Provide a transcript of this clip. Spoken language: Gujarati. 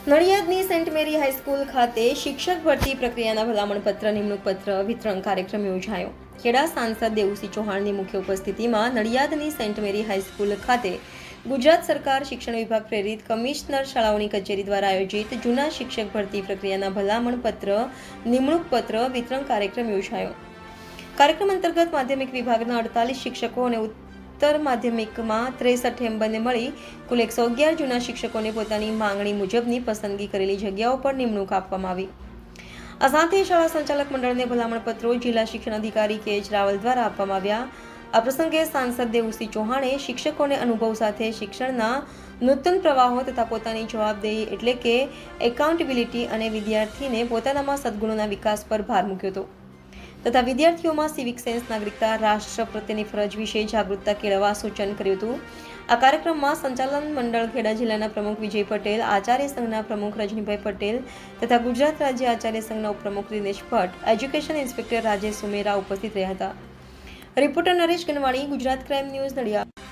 નડિયાદની સેન્ટ મેરી હાઈસ્કૂલ ખાતે શિક્ષક ભરતી પ્રક્રિયાના ભલામણપત્ર નિમણૂક પત્ર વિતરણ કાર્યક્રમ યોજાયો. ખેડા સાંસદ દેવુસિંહ ચૌહાણની મુખ્ય ઉપસ્થિતિમાં નડિયાદની સેન્ટ મેરી હાઈસ્કૂલ ખાતે ગુજરાત સરકાર શિક્ષણ વિભાગ પ્રેરિત કમિશનર શાળાઓની કચેરી દ્વારા આયોજિત જૂના શિક્ષક ભરતી પ્રક્રિયાના ભલામણપત્ર નિમણૂક પત્ર વિતરણ કાર્યક્રમ યોજાયો. કાર્યક્રમ અંતર્ગત માધ્યમિક વિભાગના 48 શિક્ષકો અને ઉત્તર માધ્યમિકમાં 63 એમ્બરને મળી કુલ 111 જૂના શિક્ષકોને પોતાની માંગણી મુજબની પસંદગી કરેલી જગ્યાઓ પર નિમણૂક આપવામાં આવી. આ સાથે શાળા સંચાલક મંડળને ભલામણપત્રો જિલ્લા શિક્ષણ અધિકારી કે.એચ. રાવલ દ્વારા આપવામાં આવ્યા. આ પ્રસંગે સાંસદ દેવુસિંહ ચૌહાણે શિક્ષકોને અનુભવ સાથે શિક્ષણના નૂતન પ્રવાહો તથા પોતાની જવાબદેહી એટલે કે એકાઉન્ટેબિલિટી અને વિદ્યાર્થીને પોતાનામાં સદ્ગુણોના વિકાસ પર ભાર મૂક્યો હતો તથા વિદ્યાર્થીઓમાં સિવિક સેન્સ, નાગરિકતા, રાષ્ટ્ર પ્રત્યેની ફરજ વિશે જાગૃતતા કેળવવા સૂચન કર્યું હતું. આ કાર્યક્રમમાં સંચાલન મંડળ ખેડા જિલ્લાના પ્રમુખ વિજય પટેલ, આચાર્ય સંઘના પ્રમુખ રજનીભાઈ પટેલ તથા ગુજરાત રાજ્ય આચાર્ય સંઘના ઉપપ્રમુખ દિનેશ ભટ્ટ, એજ્યુકેશન ઇન્સ્પેક્ટર રાજેશ સુમેરા ઉપસ્થિત રહ્યા હતા. Reporter Naresh Ganwani, Gujarat crime news, Nadiad.